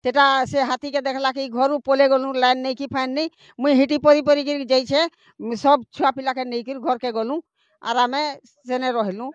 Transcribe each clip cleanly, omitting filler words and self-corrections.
सेटा से हाथी के देखला कि घर पले गलु लाइन नहीं कि फाइन नहीं मुई हिटी परी परी गिर जाइछे सब छुआ पिला के नहीं घर के गलु आर आमे सेने रहलु।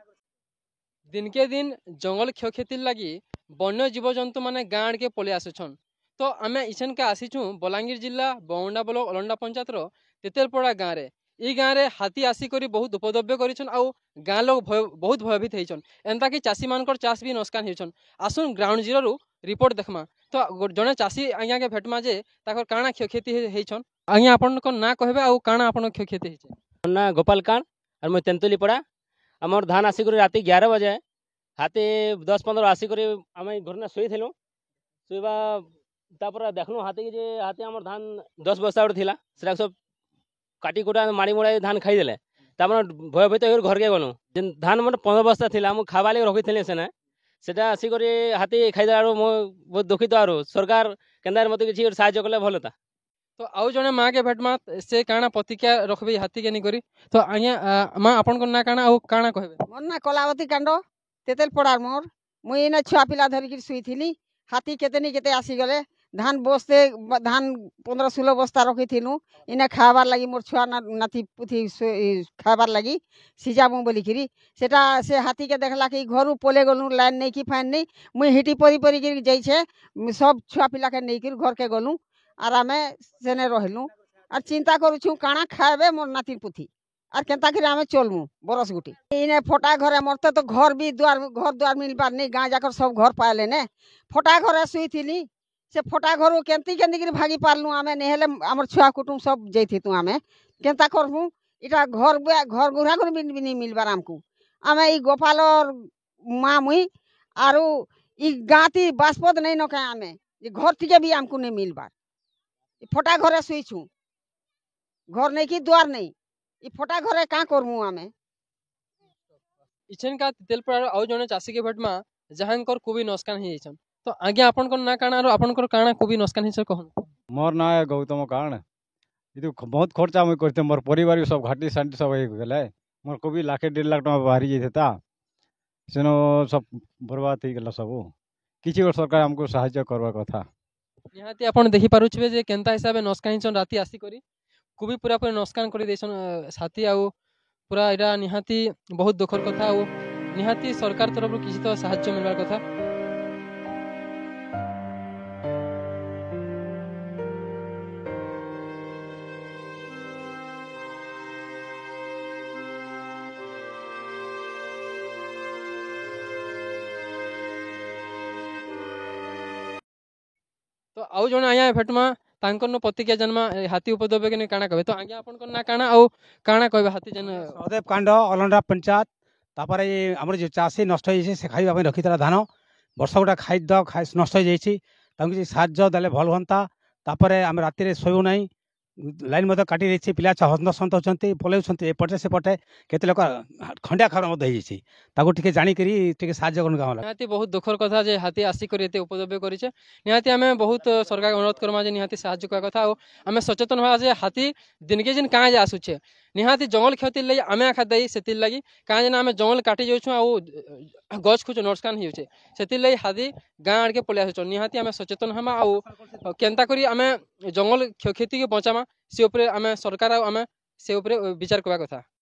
दिन के दिन जंगल क्षयक्षति लगी वन्य जीवजंतु माने गाँव के पलि आसुछन। तो आमे इछन के आसीछु बलांगीर जिला बवंडा ब्लॉक अलंडा पंचायत रो तेतेलपड़ा गाँव रे। ई गाँव रे हाथी आसिक बहुत उपद्रव्य करिछन आउ गाँ लोग बहुत भयभीत होइछन। एंता कि चाषी मानकर चाष भी नुकसान होइछन। आसुन ग्राउंड जीरो रु रिपोर्ट देखमा। तो जने चाषी आज्ञा के भेटमा जे ताकर काଣା क्षयक्षति होइछन। आज्ञा आपन को ना कहबे आउ काଣା आपन क्षयक्षति होइछे। ना गोपाल कांड और मैं तेंतुली पड़ा आमर धान आसिक राति 11 बजे हाथी 10-15 आसिक आम घर शोई शोवा तापर देखलु हाथी के हाथी आमर धान 10 बस्ता गोटे थिला सेटा सब काटी कुटा माड़ी मुड़ा धान खाईदेले भयभीत घर के गलु जेन धान मतलब 15 बस्ता थिला मु खावा लगे रखी सेने सेटा आसिक हाथी खाईदेला बहुत दुखित आरो सरकार केंद्र मत किसी साहाय्य कले भल था। तो आउ जने माँ के भेटमा से काଣା प्रतिक्रिया रखबे हाथी के नहीं करी। तो आज्ञा माँ आपन को ना काଣା आउ काଣା कहबे। मोर ना कलावती कांड तेतेल पड़ार मोर मुई इने छुआ पिला धरिकी शुईथिली हाथी केते आसी गले धान बस्ते धान 15-16 बस्ता रखी इने खाबार लगी मोर छुआ नाती पुथी खाबार लगी सिजाबू बोलिकी सेटा से हाथी के देखला कि घर पले गलु लाइन नहीं कि फाइन नहीं मुई हिटी परी परी गिर जाइछे सब छुआ पिला के नहीं घर के गलु आर आमे सेने रहलु आर चिंता करूछु काଣା खाबे मोर नाती पुथी आर केंता कि आमे चलमु बरस गुटी इने फोटा घरे मरते तो घर द्वार मिलबार नहीं गाँ जाकर सब घर पाले ने फोटा घरे शुईथिली से फोटा घर केंती केंती भागी पारलु आमे नेहेले आमर छुआ कुटुम सब जैथी तू आमे केंता करमु इटा घर गुरा घर भी नहीं मिलबार आमको आमे ई गोपाल माँ मुई आरु ई गाती बास्पद नहीं नके आमे घर थी भी आमको नहीं मिलबार फोटा घरे शुईछु घर नहीं कि द्वार नहीं ई फोटा घरे का करमु आमे। इछन का तेलपड़ा आउ जने चाषी के भेटमा जहांकर कोबी नुकसान ही जाइछन। तो आगे आपन को ना काଣା रो आपन को काଣା कोबी नुकसान हिसे कहन। मोर ना गौतम कांड इतु बहुत खर्चा मुई करते मोर परिवार सब घाटी सांटी सब हो गले मोर कोबी 1.5 लाख टका बाहरी जाइथा सेनो सब बर्बाद हो गला सब किछि सरकार हमको सहायता करबा कथा। निहाती आपन देखि पारुछबे जे केंता हिसाबे नुकसान हिचन राती आसी करी कोबी पूरा पूरा नुकसान करी देछन साथी आउ पूरा एटा निहाती बहुत दुखर कथा आउ निहाती सरकार तरफ किछि तो सहायता मिलबार कथा। तो आउ जने आया भेटमा तांकर न प्रतिक्रिया जन्मा हाथी उपद्रव के काଣା कहबे। तो आगे आपन को ना काଣା आउ काଣା कहबे हाथी जन सहदेव कांड अलंडा पंचायत तापर ये हमर जो चाषी नष्ट होइछे से खाइबा ପାଇଁ रखितला धान वर्ष गोटा खाद्य नष्ट हो जाइछि तांको जे साहाय्य देले भल होंता तापर हम राति रे सोयु नाही लाइन मत काटी देछि पिला हंत होचंती पलेउछंती एपटे सेपटे केते लोक खंडिया खबर मत होइछि ताको टिके जानि करी टिके साहाय्य करन गावला। निहाती बहुत दुखर कथा जे हाथी आसी करी एते उपद्रव करिছে निहाती आमे बहुत सरकार अनुरोध करमा जे निहाती साहाय्य कर कथा और आमे सचेतन होआ जे हाथी दिन के दिन कां जे आसुछे निहाती जंगल क्षति लई आमे आखा दई सेति लागि कां जे आमे जंगल काटी जाउछु आ गछ कुछ नुकसान हिउछे सेति लई हाथी गां आड़ के पले आसुछ निहाती आमे सचेतन हमा आ केंता करी आमे जंगल क्षति के बचामा से ऊपर आमे सरकार आमे से ऊपर विचार करबा कथा।